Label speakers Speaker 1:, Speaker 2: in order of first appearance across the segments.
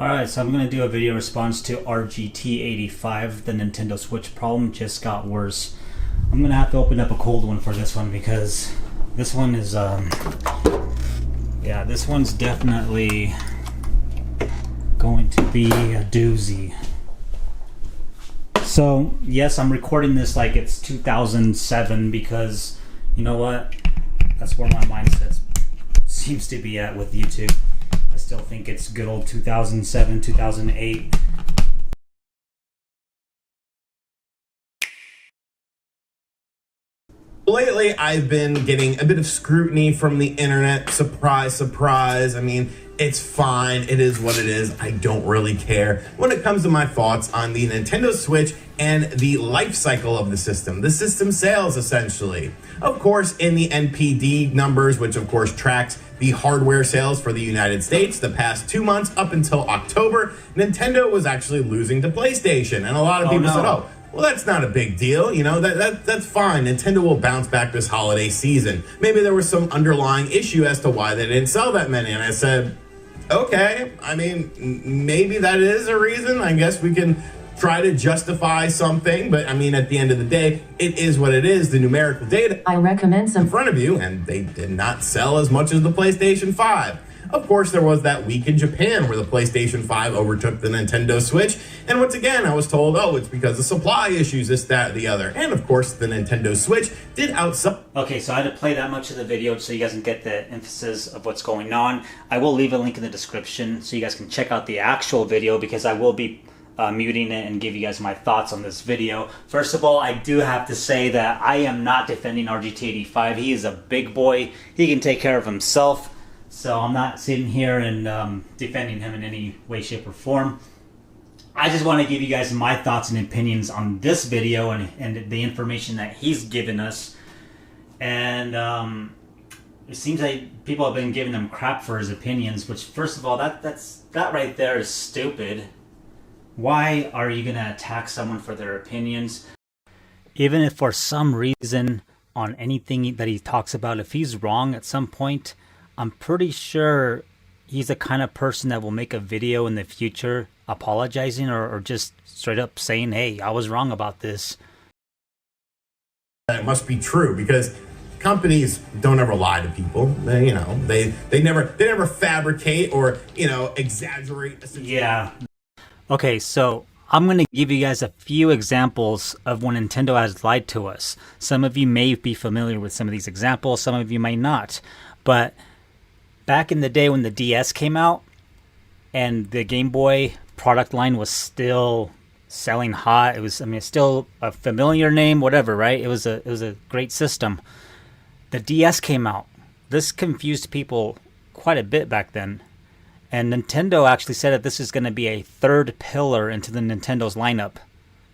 Speaker 1: Alright, so I'm going to do a video response to RGT85. The Nintendo Switch problem just got worse. I'm going to have to open up a cold one for this one because this one is, yeah, this one's definitely going to be a doozy. So, yes, I'm recording this like it's 2007 because, you know what, that's where my mindset seems to be at with YouTube. I still think it's good old 2007, 2008.
Speaker 2: Lately, I've been getting a bit of scrutiny from the internet. Surprise, surprise. I mean, it's fine. It is what it is. I don't really care when it comes to my thoughts on the Nintendo Switch and the life cycle of the system sales, essentially. Of course, in the NPD numbers, which of course tracks the hardware sales for the United States, the past 2 months up until October, Nintendo was actually losing to PlayStation. And a lot of people said, oh, well, that's not a big deal. You know, that's fine. Nintendo will bounce back this holiday season. Maybe there was some underlying issue as to why they didn't sell that many. And I said, okay, I mean, maybe that is a reason. I guess we can try to justify something. But I mean, at the end of the day, it is what it is. The numerical data
Speaker 3: I recommend some
Speaker 2: in front of you, and they did not sell as much as the PlayStation 5. Of course, there was that week in Japan where the PlayStation 5 overtook the Nintendo Switch. And once again, I was told, oh, it's because of supply issues, this, that, the other. And of course, the Nintendo Switch did outsell.
Speaker 1: Okay, so I had to play that much of the video so you guys can get the emphasis of what's going on. I will leave a link in the description so you guys can check out the actual video because I will be muting it and give you guys my thoughts on this video. First of all, I do have to say that I am not defending RGT85. He is a big boy. He can take care of himself. So I'm not sitting here and defending him in any way, shape, or form. I just want to give you guys my thoughts and opinions on this video and the information that he's given us. And it seems like people have been giving him crap for his opinions, which, first of all, that right there is stupid. Why are you going to attack someone for their opinions? Even if for some reason on anything that he talks about, if he's wrong at some point, I'm pretty sure he's the kind of person that will make a video in the future apologizing or just straight up saying, hey, I was wrong about this.
Speaker 2: That must be true because companies don't ever lie to people. They never fabricate or, exaggerate a situation.
Speaker 1: Yeah. Okay, so I'm going to give you guys a few examples of when Nintendo has lied to us. Some of you may be familiar with some of these examples, some of you may not. But back in the day when the DS came out and the Game Boy product line was still selling hot, it was, it's still a familiar name, whatever, right? It was a great system. The DS came out. This confused people quite a bit back then. And Nintendo actually said that this is going to be a third pillar into the Nintendo's lineup,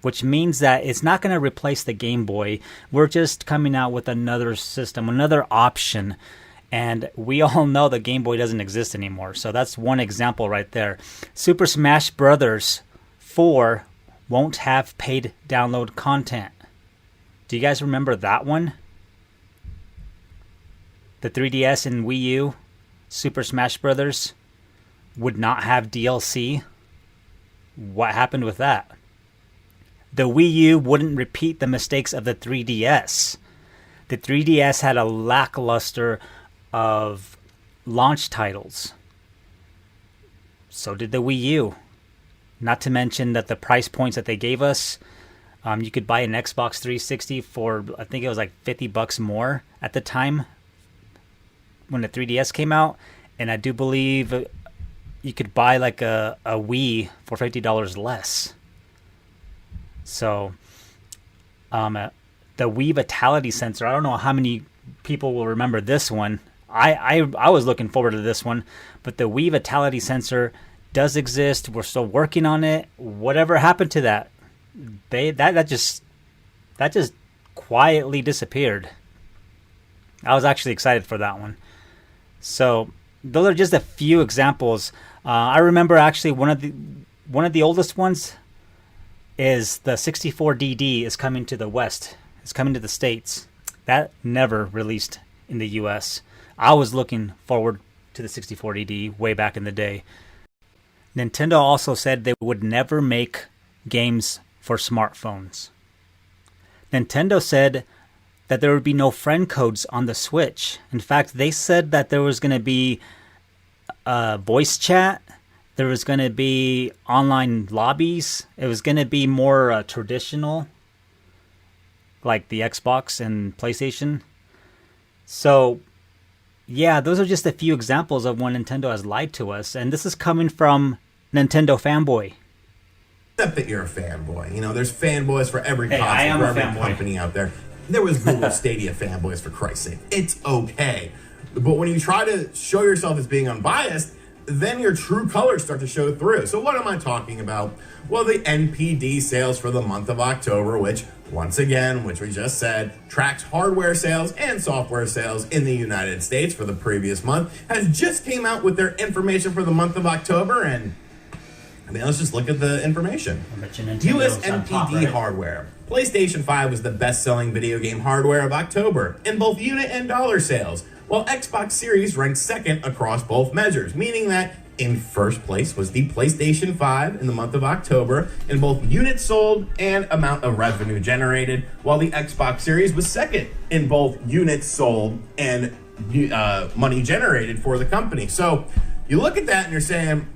Speaker 1: which means that it's not going to replace the Game Boy. We're just coming out with another system, another option. And we all know the Game Boy doesn't exist anymore. So that's one example right there. Super Smash Bros. 4 won't have paid download content. Do you guys remember that one? The 3DS and Wii U, Super Smash Bros. Would not have DLC. What happened with that? The Wii U wouldn't repeat the mistakes of the 3DS. The 3DS had a lackluster of launch titles. So did the Wii U. Not to mention that the price points that they gave us, you could buy an Xbox 360 for, I think it was like $50 more at the time when the 3DS came out. And I do believe you could buy like a Wii for $50 less. So the Wii Vitality Sensor, I don't know how many people will remember this one. I was looking forward to this one, but the Wii Vitality Sensor does exist. We're still working on it. Whatever happened to that? That just quietly disappeared. I was actually excited for that one. So those are just a few examples. I remember actually one of the oldest ones is the 64DD is coming to the West. It's coming to the States. That never released in the US. I was looking forward to the 64DD way back in the day. Nintendo also said they would never make games for smartphones. Nintendo said that there would be no friend codes on the Switch. In fact, they said that there was going to be voice chat, there was going to be online lobbies, it was going to be more traditional, like the Xbox and PlayStation. So, yeah, those are just a few examples of when Nintendo has lied to us, and this is coming from Nintendo fanboy.
Speaker 2: Except that you're a fanboy. You know, there's fanboys for every
Speaker 1: Hey, I am
Speaker 2: for
Speaker 1: a
Speaker 2: every
Speaker 1: fanboy.
Speaker 2: company out there. There was Google Stadia fanboys, for Christ's sake. It's okay. But when you try to show yourself as being unbiased, then your true colors start to show through. So what am I talking about? Well, the NPD sales for the month of October, which, once again, which we just said, tracks hardware sales and software sales in the United States for the previous month, has just came out with their information for the month of October, and I mean, let's just look at the information. US NPD hardware. PlayStation 5 was the best-selling video game hardware of October in both unit and dollar sales, while Xbox Series ranked second across both measures, meaning that in first place was the PlayStation 5 in the month of October in both units sold and amount of revenue generated, while the Xbox Series was second in both units sold and money generated for the company. So you look at that and you're saying,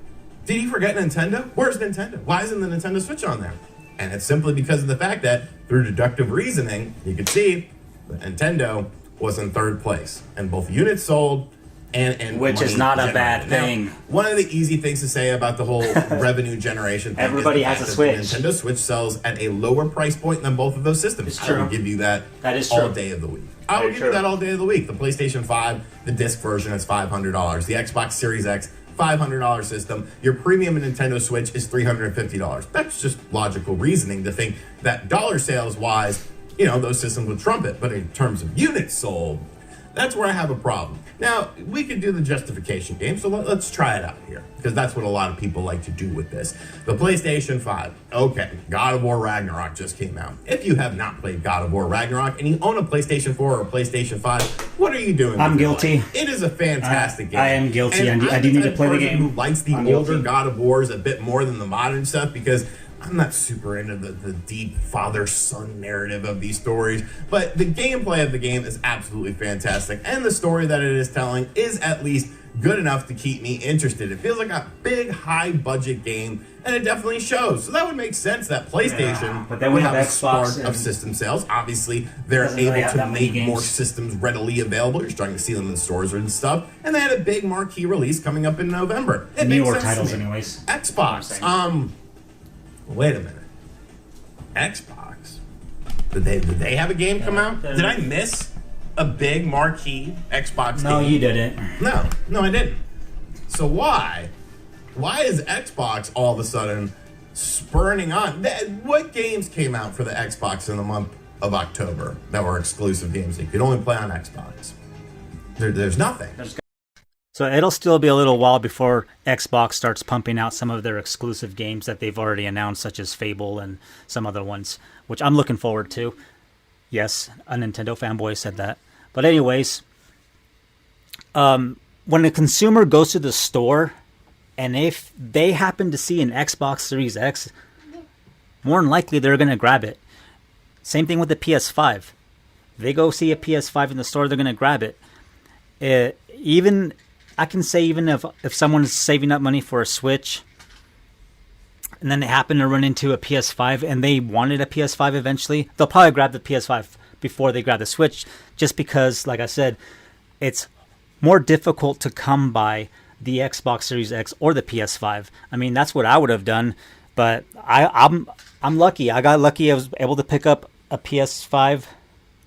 Speaker 2: did he forget Nintendo? Where's Nintendo? Why isn't the Nintendo Switch on there? And it's simply because of the fact that through deductive reasoning, you can see that Nintendo was in third place in both units sold and
Speaker 1: which
Speaker 2: money
Speaker 1: is not
Speaker 2: generated.
Speaker 1: a bad thing.
Speaker 2: Now, one of the easy things to say about the whole revenue generation thing
Speaker 1: Everybody
Speaker 2: is the
Speaker 1: has
Speaker 2: fact
Speaker 1: a
Speaker 2: that the
Speaker 1: Switch.
Speaker 2: Nintendo Switch sells at a lower price point than both of those systems.
Speaker 1: It's
Speaker 2: I
Speaker 1: true.
Speaker 2: will give you that,
Speaker 1: That is
Speaker 2: all
Speaker 1: true.
Speaker 2: day of the week. I will
Speaker 1: Very
Speaker 2: give
Speaker 1: true.
Speaker 2: you that all day of the week. The PlayStation 5, the disc version is $500. The Xbox Series X, $500 system. Your premium Nintendo Switch is $350. That's just logical reasoning to think that dollar sales wise, you know, those systems would trump it. But in terms of units sold, that's where I have a problem. Now, we could do the justification game, so let's try it out here, because that's what a lot of people like to do with this. The PlayStation 5. Okay, God of War Ragnarok just came out. If you have not played God of War Ragnarok and you own a PlayStation 4 or a PlayStation 5, what are you doing?
Speaker 1: I'm
Speaker 2: with your
Speaker 1: guilty.
Speaker 2: life? It is a fantastic game.
Speaker 1: I am guilty.
Speaker 2: And
Speaker 1: I
Speaker 2: I'm
Speaker 1: do
Speaker 2: the
Speaker 1: need to
Speaker 2: type
Speaker 1: play the
Speaker 2: person
Speaker 1: game.
Speaker 2: who likes the
Speaker 1: I'm
Speaker 2: older
Speaker 1: guilty.
Speaker 2: God of Wars a bit more than the modern stuff, because I'm not super into the deep father-son narrative of these stories, but the gameplay of the game is absolutely fantastic, and the story that it is telling is at least good enough to keep me interested. It feels like a big, high-budget game, and it definitely shows. So that would make sense that PlayStation
Speaker 1: Yeah, but then we
Speaker 2: would
Speaker 1: have
Speaker 2: have a
Speaker 1: Xbox
Speaker 2: spark of
Speaker 1: and-
Speaker 2: system sales. Obviously, they're
Speaker 1: Doesn't really
Speaker 2: able
Speaker 1: have
Speaker 2: to
Speaker 1: that many
Speaker 2: make
Speaker 1: games.
Speaker 2: more systems readily available. You're starting to see them in stores and stuff, and they had a big marquee release coming up in November. It makes
Speaker 1: Newer
Speaker 2: sense to
Speaker 1: titles,
Speaker 2: me.
Speaker 1: anyways.
Speaker 2: Xbox. Wait a minute. Xbox. Did they have a game come out? Did I miss a big marquee Xbox
Speaker 1: No,
Speaker 2: game?
Speaker 1: you didn't.
Speaker 2: No, I didn't. So why is Xbox all of a sudden spurning on? What games came out for the Xbox in the month of October that were exclusive games that you could only play on Xbox? There's nothing.
Speaker 1: So it'll still be a little while before Xbox starts pumping out some of their exclusive games that they've already announced, such as Fable and some other ones, which I'm looking forward to. Yes, a Nintendo fanboy said that. But anyways, when a consumer goes to the store and if they happen to see an Xbox Series X, more than likely they're going to grab it. Same thing with the PS5. They go see a PS5 in the store, they're going to grab it. I can say even if someone's saving up money for a Switch and then they happen to run into a PS5 and they wanted a PS5 eventually, they'll probably grab the PS5 before they grab the Switch, just because, like I said, it's more difficult to come by the Xbox Series X or the PS5. I mean, that's what I would have done, but I'm lucky. I got lucky. I was able to pick up a PS5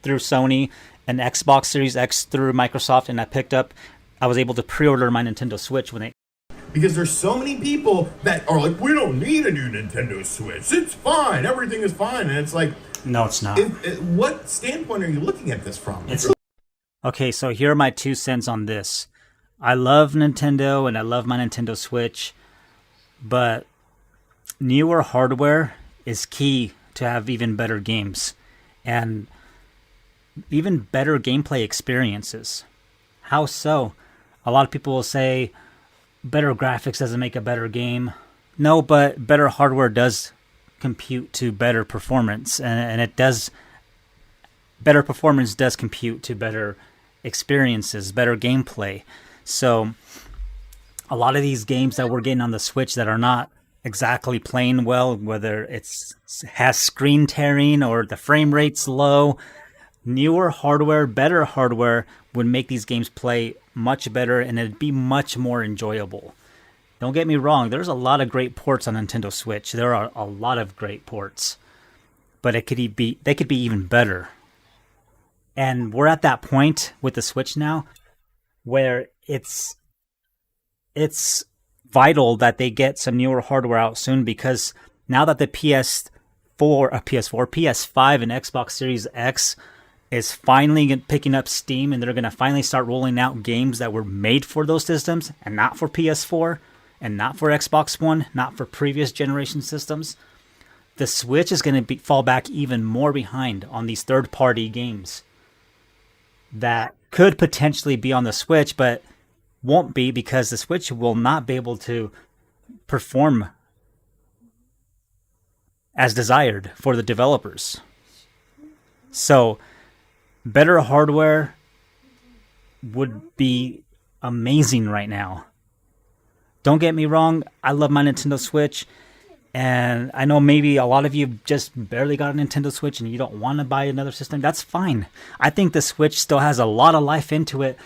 Speaker 1: through Sony, an Xbox Series X through Microsoft, and I was able to pre-order my Nintendo Switch when they...
Speaker 2: Because there's so many people that are like, we don't need a new Nintendo Switch. It's fine. Everything is fine. And it's like...
Speaker 1: No, it's not.
Speaker 2: What standpoint are you looking at this from?
Speaker 1: Okay, so here are my 2 cents on this. I love Nintendo and I love my Nintendo Switch, but newer hardware is key to have even better games and even better gameplay experiences. How so? A lot of people will say better graphics doesn't make a better game. No, but better hardware does compute to better performance, and it does. Better performance does compute to better experiences, better gameplay. So a lot of these games that we're getting on the Switch that are not exactly playing well, whether has screen tearing or the frame rate's low, newer hardware, better hardware would make these games play much better, and it'd be much more enjoyable. Don't get me wrong, there's a lot of great ports on Nintendo Switch. There are a lot of great ports, but they could be even better. And we're at that point with the Switch now where it's vital that they get some newer hardware out soon, because now that the PS5 and Xbox Series X is finally picking up steam, and they're going to finally start rolling out games that were made for those systems and not for PS4 and not for Xbox One, not for previous generation systems, the Switch is going to fall back even more behind on these third-party games that could potentially be on the Switch, but won't be, because the Switch will not be able to perform as desired for the developers. So better hardware would be amazing right now. Don't get me wrong, I love my Nintendo Switch, and I know maybe a lot of you just barely got a Nintendo Switch and you don't want to buy another system. That's fine. I think the Switch still has a lot of life into it,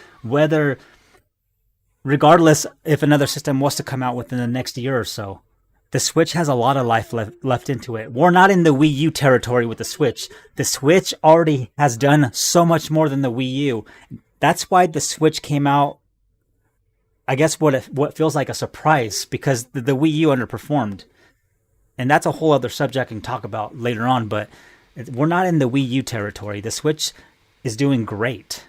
Speaker 1: regardless if another system was to come out within the next year or so. The Switch has a lot of life left into it. We're not in the Wii U territory with the Switch. The Switch already has done so much more than the Wii U. That's why the Switch came out, I guess, what feels like a surprise, because the Wii U underperformed. And that's a whole other subject I can talk about later on, but we're not in the Wii U territory. The Switch is doing great.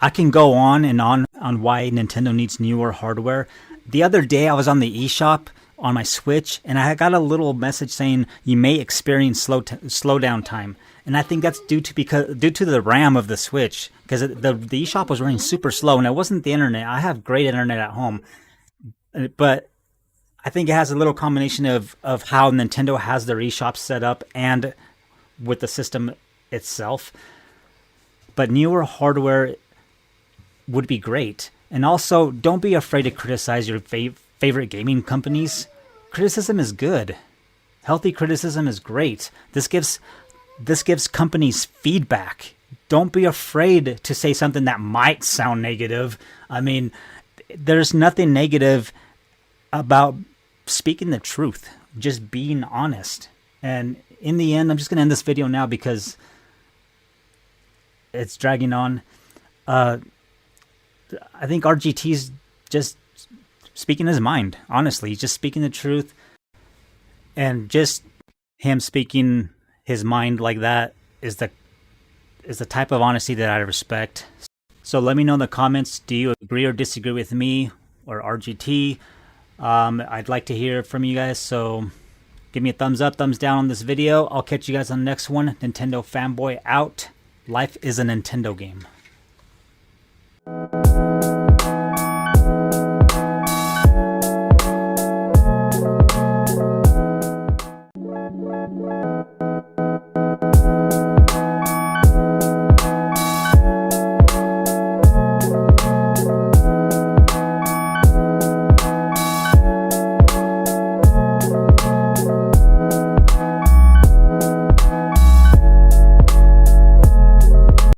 Speaker 1: I can go on and on why Nintendo needs newer hardware. The other day I was on the eShop on my Switch, and I got a little message saying you may experience slowdown time. And I think that's due to the RAM of the Switch, because the eShop was running super slow, and it wasn't the internet. I have great internet at home, but I think it has a little combination of how Nintendo has their eShop set up and with the system itself. But newer hardware would be great. And also, don't be afraid to criticize your favorite gaming companies. Criticism is good. Healthy criticism is great. This gives companies feedback. Don't be afraid to say something that might sound negative. I mean, there's nothing negative about speaking the truth, just being honest. And in the end, I'm just going to end this video now because it's dragging on. I think RGT's just speaking his mind, honestly. He's just speaking the truth. And just him speaking his mind like that is the type of honesty that I respect. So let me know in the comments, do you agree or disagree with me or RGT? I'd like to hear from you guys, so give me a thumbs up, thumbs down on this video. I'll catch you guys on the next one. Nintendo fanboy out. Life is a Nintendo game.